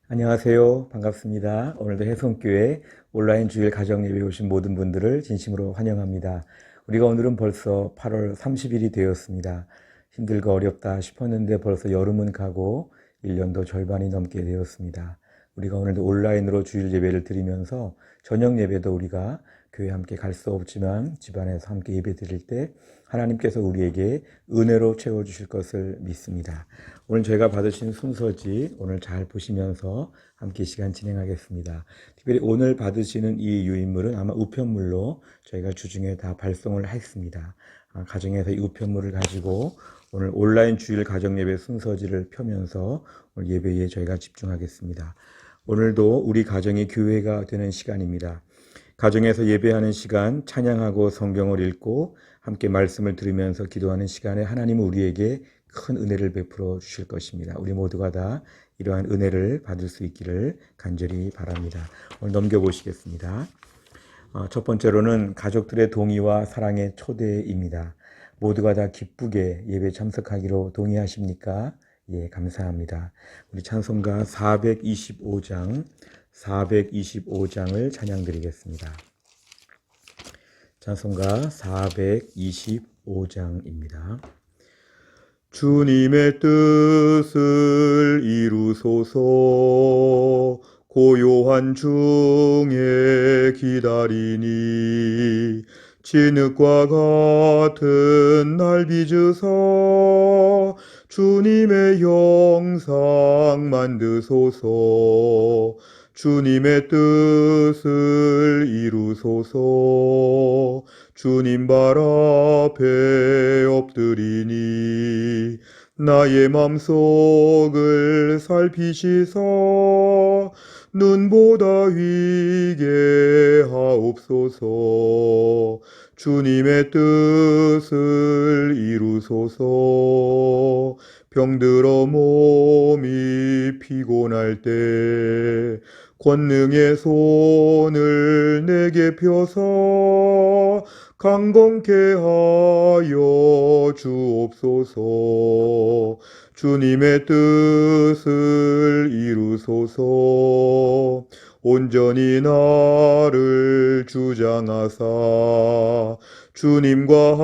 안녕하세요. 반갑습니다. 오늘도 해성교회 온라인 주일 가정예배에 오신 모든 분들을 진심으로 환영합니다. 우리가 오늘은 벌써 8월 30일이 되었습니다. 힘들고 어렵다 싶었는데 벌써 여름은 가고 1년도 절반이 넘게 되었습니다. 우리가 오늘도 온라인으로 주일 예배를 드리면서 저녁 예배도 우리가 교회 함께 갈 수 없지만 집안에서 함께 예배 드릴 때 하나님께서 우리에게 은혜로 채워주실 것을 믿습니다. 오늘 저희가 받으신 순서지 오늘 잘 보시면서 함께 시간 진행하겠습니다. 특별히 오늘 받으시는 이 유인물은 아마 우편물로 저희가 주중에 다 발송을 했습니다. 가정에서 이 우편물을 가지고 오늘 온라인 주일 가정예배 순서지를 펴면서 오늘 예배에 저희가 집중하겠습니다. 오늘도 우리 가정이 교회가 되는 시간입니다. 가정에서 예배하는 시간, 찬양하고 성경을 읽고 함께 말씀을 들으면서 기도하는 시간에 하나님은 우리에게 큰 은혜를 베풀어 주실 것입니다. 우리 모두가 다 이러한 은혜를 받을 수 있기를 간절히 바랍니다. 오늘 넘겨보시겠습니다. 첫 번째로는 가족들의 동의와 사랑의 초대입니다. 모두가 다 기쁘게 예배 참석하기로 동의하십니까? 예, 감사합니다. 우리 찬송가 425장을 찬양드리겠습니다. 찬송가 425장입니다. 주님의 뜻을 이루소서 고요한 중에 기다리니 진흙과 같은 날 빚으사 주님의 형상 만드소서 주님의 뜻을 이루소서 주님 발 앞에 엎드리니 나의 맘속을 살피시사 눈보다 위게 하옵소서 주님의 뜻을 이루소서 병들어 몸이 피곤할 때 권능의 손을 내게 펴서 강건케 하여 주옵소서 주님의 뜻을 이루소서 온전히 나를 주장하사 주님과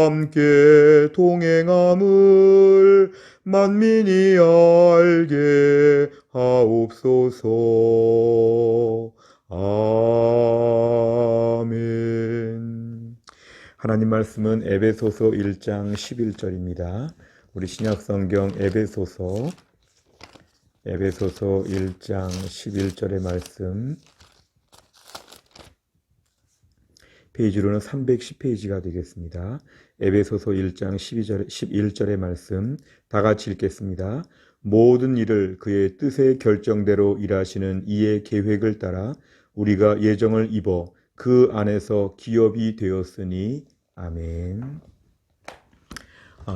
함께 동행함을 만민이 알게 하옵소서. 아멘. 하나님 말씀은 에베소서 1장 11절입니다. 우리 신약성경 에베소서 1장 11절의 말씀, 페이지로는 310페이지가 되겠습니다. 에베소서 1장 11절의 말씀 다 같이 읽겠습니다. 모든 일을 그의 뜻의 결정대로 일하시는 이의 계획을 따라 우리가 예정을 입어 그 안에서 기업이 되었으니 아멘.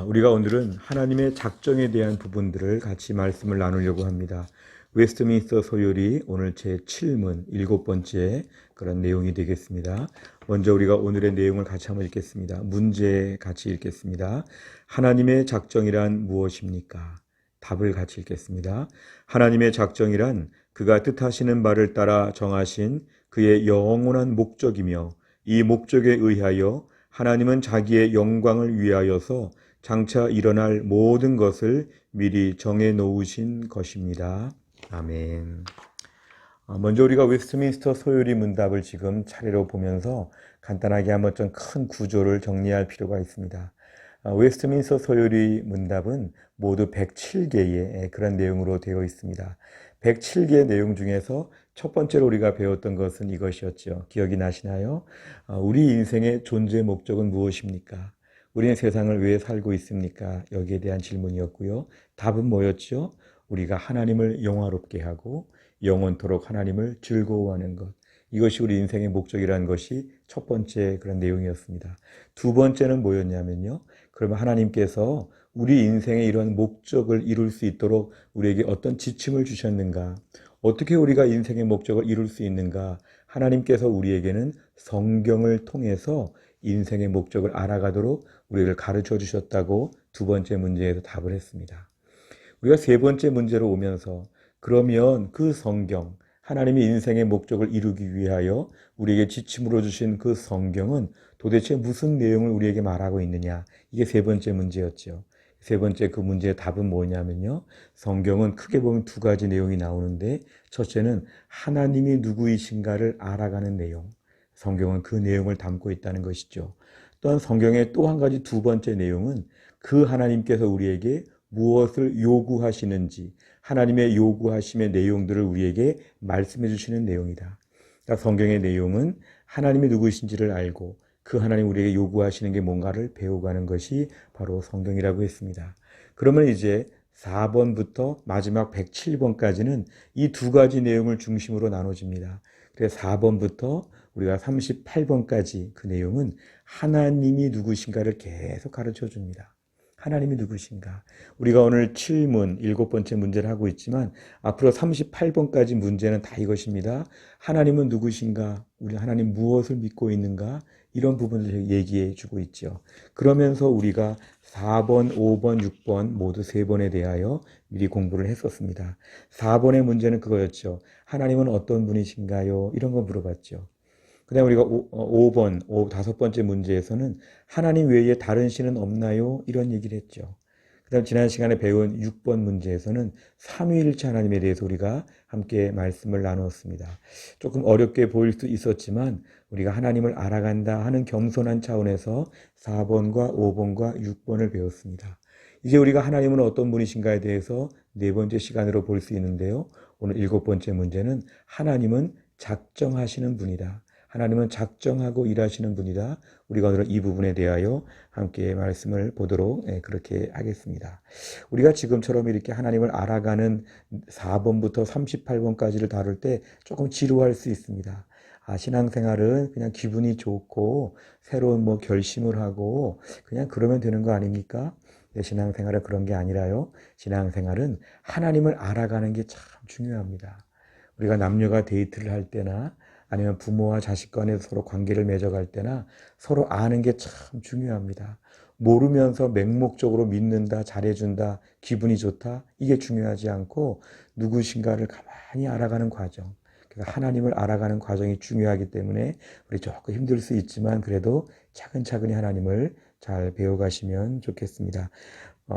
우리가 오늘은 하나님의 작정에 대한 부분들을 같이 말씀을 나누려고 합니다. 웨스트민스터 소요리 오늘 제7문 7번째 그런 내용이 되겠습니다. 먼저 우리가 오늘의 내용을 같이 한번 읽겠습니다. 문제 같이 읽겠습니다. 하나님의 작정이란 무엇입니까? 답을 같이 읽겠습니다. 하나님의 작정이란 그가 뜻하시는 바를 따라 정하신 그의 영원한 목적이며 이 목적에 의하여 하나님은 자기의 영광을 위하여서 장차 일어날 모든 것을 미리 정해 놓으신 것입니다. 아멘. 먼저 우리가 웨스트민스터 소요리 문답을 지금 차례로 보면서 간단하게 한번 좀 큰 구조를 정리할 필요가 있습니다. 웨스트민스터 소요리 문답은 모두 107개의 그런 내용으로 되어 있습니다. 107개의 내용 중에서 첫 번째로 우리가 배웠던 것은 이것이었죠. 기억이 나시나요? 우리 인생의 존재 목적은 무엇입니까? 우리는 세상을 왜 살고 있습니까? 여기에 대한 질문이었고요. 답은 뭐였죠? 우리가 하나님을 영화롭게 하고 영원토록 하나님을 즐거워하는 것. 이것이 우리 인생의 목적이라는 것이 첫 번째 그런 내용이었습니다. 두 번째는 뭐였냐면요. 그러면 하나님께서 우리 인생의 이런 목적을 이룰 수 있도록 우리에게 어떤 지침을 주셨는가? 어떻게 우리가 인생의 목적을 이룰 수 있는가? 하나님께서 우리에게는 성경을 통해서 인생의 목적을 알아가도록 우리를 가르쳐 주셨다고 두 번째 문제에서 답을 했습니다. 우리가 세 번째 문제로 오면서 그러면 그 성경, 하나님의 인생의 목적을 이루기 위하여 우리에게 지침으로 주신 그 성경은 도대체 무슨 내용을 우리에게 말하고 있느냐? 이게 세 번째 문제였죠. 세 번째 그 문제의 답은 뭐냐면요. 성경은 크게 보면 두 가지 내용이 나오는데, 첫째는 하나님이 누구이신가를 알아가는 내용. 성경은 그 내용을 담고 있다는 것이죠. 또한 성경의 또 한 가지 두 번째 내용은 그 하나님께서 우리에게 무엇을 요구하시는지, 하나님의 요구하심의 내용들을 우리에게 말씀해 주시는 내용이다. 그러니까 성경의 내용은 하나님이 누구이신지를 알고 그 하나님 우리에게 요구하시는 게 뭔가를 배워가는 것이 바로 성경이라고 했습니다. 그러면 이제 4번부터 마지막 107번까지는 이 두 가지 내용을 중심으로 나눠집니다. 그래서 4번부터 우리가 38번까지 그 내용은 하나님이 누구신가를 계속 가르쳐 줍니다. 하나님이 누구신가? 우리가 오늘 7문, 7번째 문제를 하고 있지만 앞으로 38번까지 문제는 다 이것입니다. 하나님은 누구신가? 우리 하나님 무엇을 믿고 있는가? 이런 부분을 얘기해 주고 있죠. 그러면서 우리가 4번, 5번, 6번 모두 세 번에 대하여 미리 공부를 했었습니다. 4번의 문제는 그거였죠. 하나님은 어떤 분이신가요? 이런 거 물어봤죠. 그 다음에 우리가 5번, 다섯 번째 문제에서는 하나님 외에 다른 신은 없나요? 이런 얘기를 했죠. 그 다음 지난 시간에 배운 6번 문제에서는 삼위일체 하나님에 대해서 우리가 함께 말씀을 나누었습니다. 조금 어렵게 보일 수 있었지만 우리가 하나님을 알아간다 하는 겸손한 차원에서 4번과 5번과 6번을 배웠습니다. 이제 우리가 하나님은 어떤 분이신가에 대해서 네 번째 시간으로 볼 수 있는데요. 오늘 7번째 문제는 하나님은 작정하시는 분이다. 하나님은 작정하고 일하시는 분이다. 우리가 오늘 이 부분에 대하여 함께 말씀을 보도록 그렇게 하겠습니다. 우리가 지금처럼 이렇게 하나님을 알아가는 4번부터 38번까지를 다룰 때 조금 지루할 수 있습니다. 신앙생활은 그냥 기분이 좋고 새로운 결심을 하고 그냥 그러면 되는 거 아닙니까? 신앙생활은 그런 게 아니라요. 신앙생활은 하나님을 알아가는 게 참 중요합니다. 우리가 남녀가 데이트를 할 때나 아니면 부모와 자식 간에 서로 관계를 맺어갈 때나 서로 아는 게 참 중요합니다. 모르면서 맹목적으로 믿는다, 잘해준다, 기분이 좋다, 이게 중요하지 않고 누구신가를 가만히 알아가는 과정. 그러니까 하나님을 알아가는 과정이 중요하기 때문에 우리 조금 힘들 수 있지만 그래도 차근차근히 하나님을 잘 배워가시면 좋겠습니다.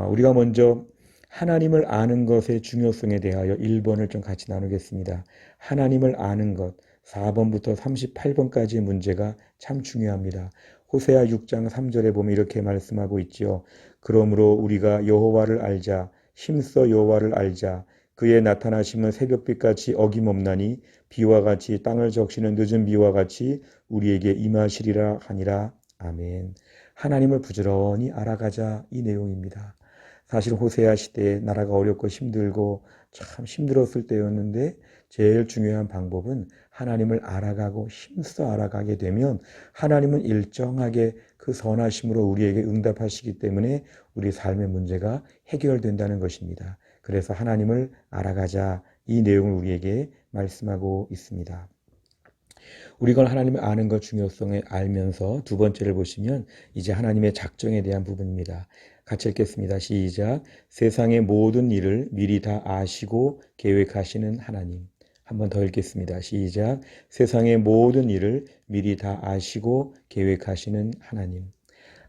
우리가 먼저 하나님을 아는 것의 중요성에 대하여 1번을 좀 같이 나누겠습니다. 하나님을 아는 것. 4번부터 38번까지의 문제가 참 중요합니다. 호세아 6장 3절에 보면 이렇게 말씀하고 있죠. 그러므로 우리가 여호와를 알자, 힘써 여호와를 알자. 그의 나타나심은 새벽빛같이 어김없나니 비와 같이 땅을 적시는 늦은 비와 같이 우리에게 임하시리라 하니라. 아멘. 하나님을 부지런히 알아가자, 이 내용입니다. 사실 호세아 시대에 나라가 어렵고 힘들고 참 힘들었을 때였는데 제일 중요한 방법은 하나님을 알아가고 힘써 알아가게 되면 하나님은 일정하게 그 선하심으로 우리에게 응답하시기 때문에 우리 삶의 문제가 해결된다는 것입니다. 그래서 하나님을 알아가자, 이 내용을 우리에게 말씀하고 있습니다. 우리가 하나님을 아는 것 중요성을 알면서 두 번째를 보시면 이제 하나님의 작정에 대한 부분입니다. 같이 읽겠습니다. 시작. 세상의 모든 일을 미리 다 아시고 계획하시는 하나님. 한 번 더 읽겠습니다. 시작. 세상의 모든 일을 미리 다 아시고 계획하시는 하나님.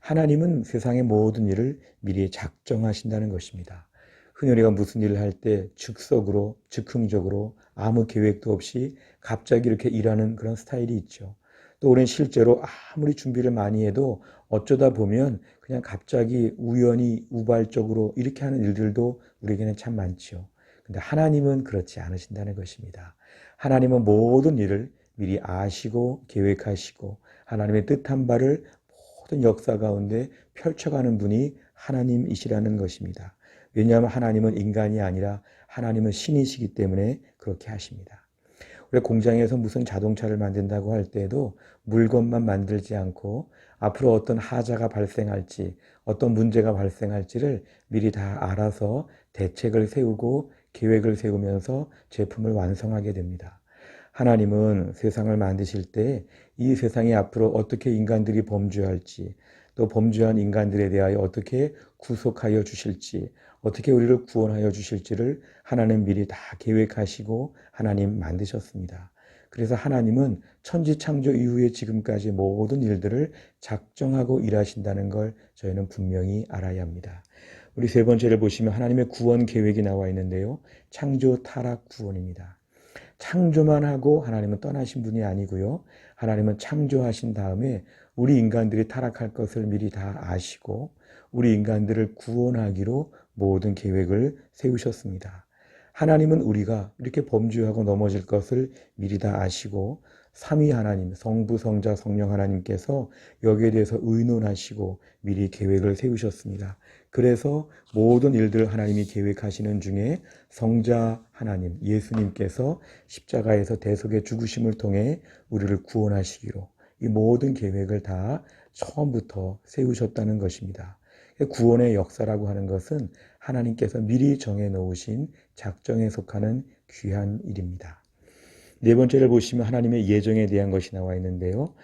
하나님은 세상의 모든 일을 미리 작정하신다는 것입니다. 흔히 우리가 무슨 일을 할 때 즉석으로, 즉흥적으로 아무 계획도 없이 갑자기 이렇게 일하는 그런 스타일이 있죠. 또 우리는 실제로 아무리 준비를 많이 해도 어쩌다 보면 그냥 갑자기 우연히 우발적으로 이렇게 하는 일들도 우리에게는 참 많죠. 근데 하나님은 그렇지 않으신다는 것입니다. 하나님은 모든 일을 미리 아시고 계획하시고 하나님의 뜻한 바를 모든 역사 가운데 펼쳐가는 분이 하나님이시라는 것입니다. 왜냐하면 하나님은 인간이 아니라 하나님은 신이시기 때문에 그렇게 하십니다. 우리 공장에서 무슨 자동차를 만든다고 할 때에도 물건만 만들지 않고 앞으로 어떤 하자가 발생할지 어떤 문제가 발생할지를 미리 다 알아서 대책을 세우고 계획을 세우면서 제품을 완성하게 됩니다. 하나님은 세상을 만드실 때 이 세상이 앞으로 어떻게 인간들이 범죄할지 또 범죄한 인간들에 대하여 어떻게 구속하여 주실지 어떻게 우리를 구원하여 주실지를 하나님 미리 다 계획하시고 하나님 만드셨습니다. 그래서 하나님은 천지 창조 이후에 지금까지 모든 일들을 작정하고 일하신다는 걸 저희는 분명히 알아야 합니다. 우리 세 번째를 보시면 하나님의 구원 계획이 나와 있는데요. 창조, 타락, 구원입니다. 창조만 하고 하나님은 떠나신 분이 아니고요. 하나님은 창조하신 다음에 우리 인간들이 타락할 것을 미리 다 아시고 우리 인간들을 구원하기로 모든 계획을 세우셨습니다. 하나님은 우리가 이렇게 범죄하고 넘어질 것을 미리 다 아시고 삼위 하나님, 성부, 성자, 성령 하나님께서 여기에 대해서 의논하시고 미리 계획을 세우셨습니다. 그래서 모든 일들을 하나님이 계획하시는 중에 성자 하나님, 예수님께서 십자가에서 대속의 죽으심을 통해 우리를 구원하시기로 이 모든 계획을 다 처음부터 세우셨다는 것입니다. 구원의 역사라고 하는 것은 하나님께서 미리 정해 놓으신 작정에 속하는 귀한 일입니다. 네 번째를 보시면 하나님의 예정에 대한 것이 나와 있는데요.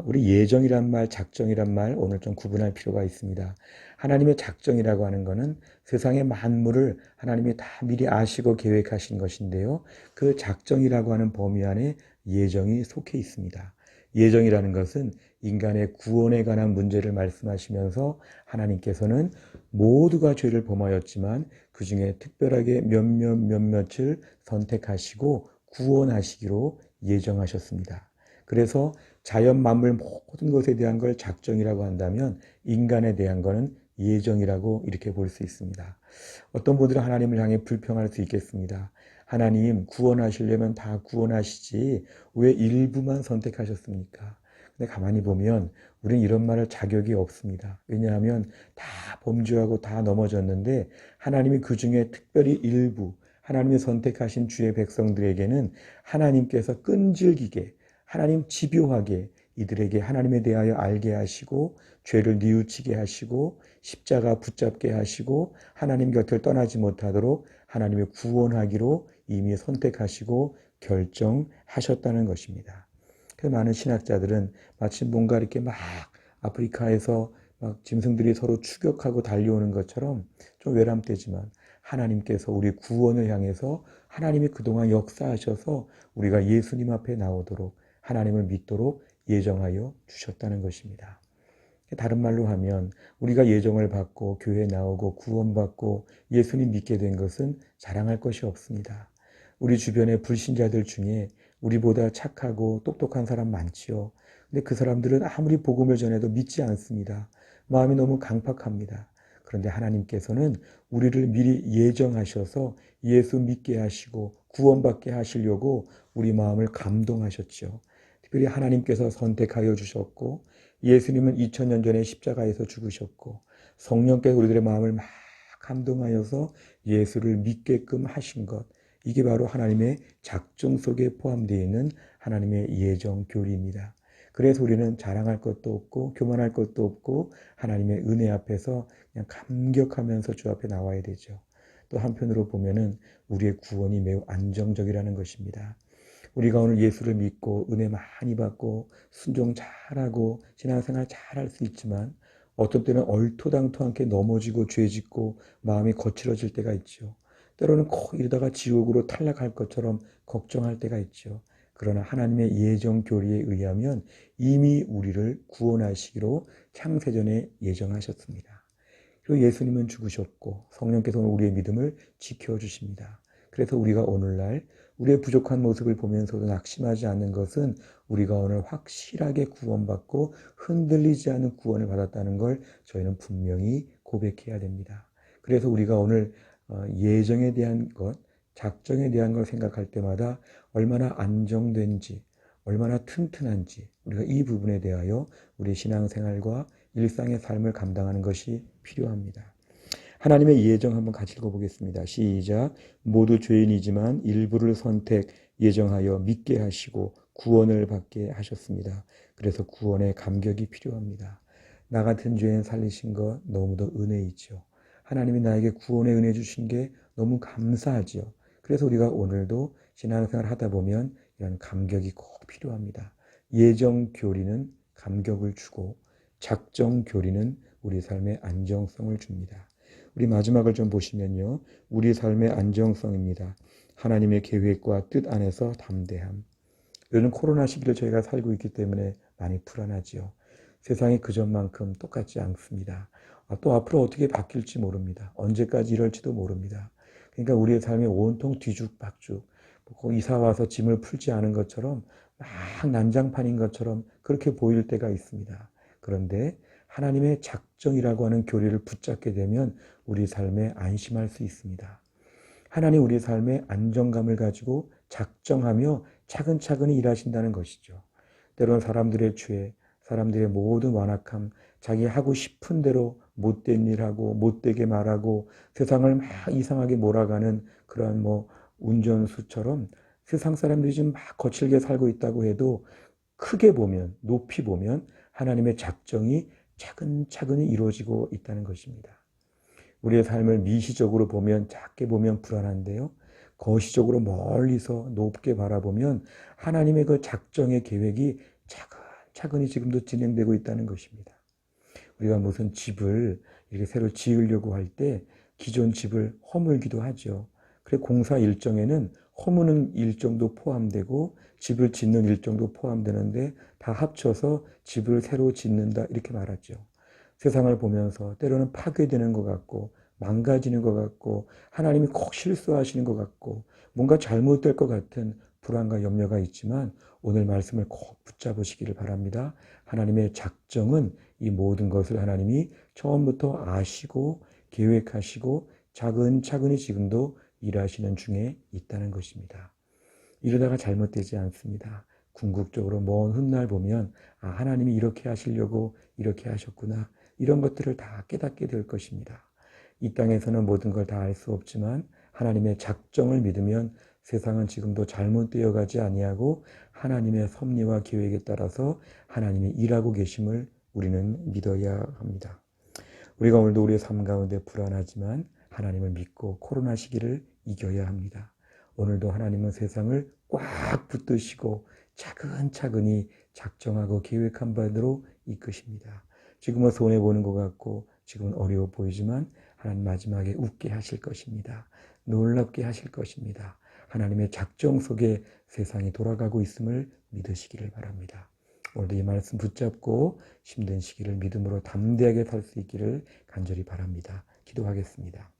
우리 예정이란 말, 작정이란 말 오늘 좀 구분할 필요가 있습니다. 하나님의 작정이라고 하는 것은 세상의 만물을 하나님이 다 미리 아시고 계획하신 것인데요. 그 작정이라고 하는 범위 안에 예정이 속해 있습니다. 예정이라는 것은 인간의 구원에 관한 문제를 말씀하시면서 하나님께서는 모두가 죄를 범하였지만 그 중에 특별하게 몇몇을 선택하시고 구원하시기로 예정하셨습니다. 그래서 자연 만물 모든 것에 대한 걸 작정이라고 한다면 인간에 대한 것은 예정이라고 이렇게 볼 수 있습니다. 어떤 분들은 하나님을 향해 불평할 수 있겠습니다. 하나님 구원하시려면 다 구원하시지 왜 일부만 선택하셨습니까? 근데 가만히 보면 우리는 이런 말할 자격이 없습니다. 왜냐하면 다 범죄하고 다 넘어졌는데 하나님이 그 중에 특별히 일부 하나님이 선택하신 주의 백성들에게는 하나님께서 끈질기게 하나님 집요하게 이들에게 하나님에 대하여 알게 하시고 죄를 뉘우치게 하시고 십자가 붙잡게 하시고 하나님 곁을 떠나지 못하도록 하나님의 구원하기로 이미 선택하시고 결정하셨다는 것입니다. 그 많은 신학자들은 마치 뭔가 이렇게 막 아프리카에서 막 짐승들이 서로 추격하고 달려오는 것처럼 좀 외람되지만 하나님께서 우리 구원을 향해서 하나님이 그동안 역사하셔서 우리가 예수님 앞에 나오도록 하나님을 믿도록 예정하여 주셨다는 것입니다. 다른 말로 하면 우리가 예정을 받고 교회에 나오고 구원받고 예수님 믿게 된 것은 자랑할 것이 없습니다. 우리 주변의 불신자들 중에 우리보다 착하고 똑똑한 사람 많지요. 근데 그 사람들은 아무리 복음을 전해도 믿지 않습니다. 마음이 너무 강팍합니다. 그런데 하나님께서는 우리를 미리 예정하셔서 예수 믿게 하시고 구원받게 하시려고 우리 마음을 감동하셨죠. 특별히 하나님께서 선택하여 주셨고 예수님은 2000년 전에 십자가에서 죽으셨고 성령께서 우리들의 마음을 막 감동하여서 예수를 믿게끔 하신 것 이게 바로 하나님의 작정 속에 포함되어 있는 하나님의 예정 교리입니다. 그래서 우리는 자랑할 것도 없고 교만할 것도 없고 하나님의 은혜 앞에서 그냥 감격하면서 주 앞에 나와야 되죠. 또 한편으로 보면은 우리의 구원이 매우 안정적이라는 것입니다. 우리가 오늘 예수를 믿고 은혜 많이 받고 순종 잘하고 신앙생활 잘할 수 있지만 어떤 때는 얼토당토하게 넘어지고 죄짓고 마음이 거칠어질 때가 있죠. 때로는 꼭 이러다가 지옥으로 탈락할 것처럼 걱정할 때가 있죠. 그러나 하나님의 예정 교리에 의하면 이미 우리를 구원하시기로 창세전에 예정하셨습니다. 그리고 예수님은 죽으셨고 성령께서는 우리의 믿음을 지켜주십니다. 그래서 우리가 오늘날 우리의 부족한 모습을 보면서도 낙심하지 않는 것은 우리가 오늘 확실하게 구원받고 흔들리지 않은 구원을 받았다는 걸 저희는 분명히 고백해야 됩니다. 그래서 우리가 오늘 예정에 대한 것, 작정에 대한 걸 생각할 때마다 얼마나 안정된지, 얼마나 튼튼한지 우리가 이 부분에 대하여 우리 신앙생활과 일상의 삶을 감당하는 것이 필요합니다. 하나님의 예정 한번 같이 읽어보겠습니다. 시작. 모두 죄인이지만 일부를 선택 예정하여 믿게 하시고 구원을 받게 하셨습니다. 그래서 구원의 감격이 필요합니다. 나 같은 죄인 살리신 것 너무도 은혜이죠. 하나님이 나에게 구원의 은혜 주신 게 너무 감사하죠. 그래서 우리가 오늘도 신앙생활 하다 보면 이런 감격이 꼭 필요합니다. 예정 교리는 감격을 주고 작정 교리는 우리 삶의 안정성을 줍니다. 우리 마지막을 좀 보시면요. 우리 삶의 안정성입니다. 하나님의 계획과 뜻 안에서 담대함. 요즘 코로나 시기를 저희가 살고 있기 때문에 많이 불안하지요. 세상이 그전만큼 똑같지 않습니다. 또 앞으로 어떻게 바뀔지 모릅니다. 언제까지 이럴지도 모릅니다. 그러니까 우리의 삶이 온통 뒤죽박죽, 이사 와서 짐을 풀지 않은 것처럼 막 난장판인 것처럼 그렇게 보일 때가 있습니다. 그런데 하나님의 작정이라고 하는 교리를 붙잡게 되면 우리 삶에 안심할 수 있습니다. 하나님 우리 삶에 안정감을 가지고 작정하며 차근차근히 일하신다는 것이죠. 때로는 사람들의 죄, 사람들의 모든 완악함, 자기 하고 싶은 대로 못된 일하고 못되게 말하고 세상을 막 이상하게 몰아가는 그러한 운전수처럼 세상 사람들이 지금 막 거칠게 살고 있다고 해도 크게 보면, 높이 보면 하나님의 작정이 차근차근히 이루어지고 있다는 것입니다. 우리의 삶을 미시적으로 보면, 작게 보면 불안한데요. 거시적으로 멀리서 높게 바라보면 하나님의 그 작정의 계획이 차근차근히 지금도 진행되고 있다는 것입니다. 우리가 무슨 집을 이렇게 새로 지으려고 할 때 기존 집을 허물기도 하죠. 그래 공사 일정에는 허무는 일정도 포함되고 집을 짓는 일정도 포함되는데 다 합쳐서 집을 새로 짓는다 이렇게 말하죠. 세상을 보면서 때로는 파괴되는 것 같고 망가지는 것 같고 하나님이 꼭 실수하시는 것 같고 뭔가 잘못될 것 같은 불안과 염려가 있지만 오늘 말씀을 꼭 붙잡으시기를 바랍니다. 하나님의 작정은 이 모든 것을 하나님이 처음부터 아시고 계획하시고 차근차근히 지금도 일하시는 중에 있다는 것입니다. 이러다가 잘못되지 않습니다. 궁극적으로 먼 훗날 보면 하나님이 이렇게 하시려고 이렇게 하셨구나. 이런 것들을 다 깨닫게 될 것입니다. 이 땅에서는 모든 걸 다 알 수 없지만 하나님의 작정을 믿으면 세상은 지금도 잘못되어 가지 아니하고 하나님의 섭리와 계획에 따라서 하나님이 일하고 계심을 우리는 믿어야 합니다. 우리가 오늘도 우리의 삶 가운데 불안하지만 하나님을 믿고 코로나 시기를 이겨야 합니다. 오늘도 하나님은 세상을 꽉 붙드시고 차근차근히 작정하고 계획한 바대로 이끄십니다. 지금은 손해보는 것 같고 지금은 어려워 보이지만 하나님 마지막에 웃게 하실 것입니다. 놀랍게 하실 것입니다. 하나님의 작정 속에 세상이 돌아가고 있음을 믿으시기를 바랍니다. 오늘도 이 말씀 붙잡고 힘든 시기를 믿음으로 담대하게 살 수 있기를 간절히 바랍니다. 기도하겠습니다.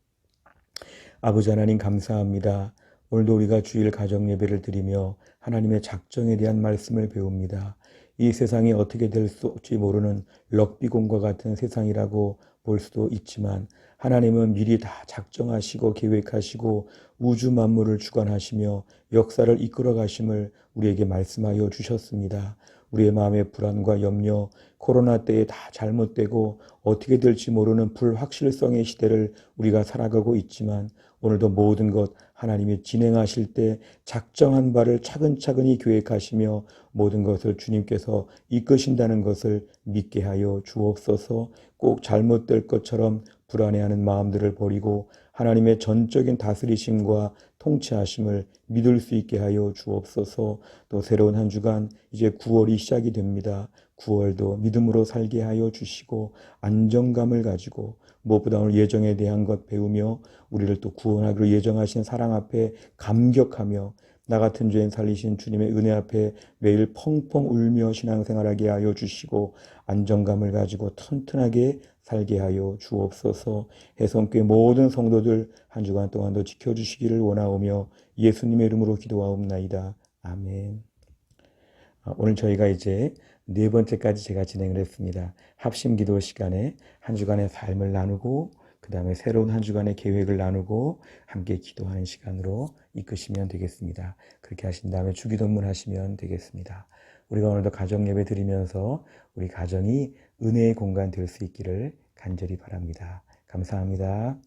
아버지 하나님 감사합니다. 오늘도 우리가 주일 가정 예배를 드리며 하나님의 작정에 대한 말씀을 배웁니다. 이 세상이 어떻게 될 수 없지 모르는 럭비공과 같은 세상이라고 볼 수도 있지만 하나님은 미리 다 작정하시고 계획하시고 우주 만물을 주관하시며 역사를 이끌어 가심을 우리에게 말씀하여 주셨습니다. 우리의 마음의 불안과 염려, 코로나 때에 다 잘못되고 어떻게 될지 모르는 불확실성의 시대를 우리가 살아가고 있지만 오늘도 모든 것 하나님이 진행하실 때 작정한 바를 차근차근히 계획하시며 모든 것을 주님께서 이끄신다는 것을 믿게 하여 주옵소서. 꼭 잘못될 것처럼 불안해하는 마음들을 버리고 하나님의 전적인 다스리심과 통치하심을 믿을 수 있게 하여 주옵소서. 또 새로운 한 주간 이제 9월이 시작이 됩니다. 9월도 믿음으로 살게 하여 주시고 안정감을 가지고 무엇보다 오늘 예정에 대한 것 배우며 우리를 또 구원하기로 예정하신 사랑 앞에 감격하며 나 같은 죄인 살리신 주님의 은혜 앞에 매일 펑펑 울며 신앙생활하게 하여 주시고 안정감을 가지고 튼튼하게 살게 하여 주옵소서. 해성교회 모든 성도들 한 주간 동안도 지켜주시기를 원하오며 예수님의 이름으로 기도하옵나이다. 아멘. 오늘 저희가 이제 네 번째까지 제가 진행을 했습니다. 합심기도 시간에 한 주간의 삶을 나누고 그 다음에 새로운 한 주간의 계획을 나누고 함께 기도하는 시간으로 이끄시면 되겠습니다. 그렇게 하신 다음에 주기도문 하시면 되겠습니다. 우리가 오늘도 가정 예배 드리면서 우리 가정이 은혜의 공간 될 수 있기를 간절히 바랍니다. 감사합니다.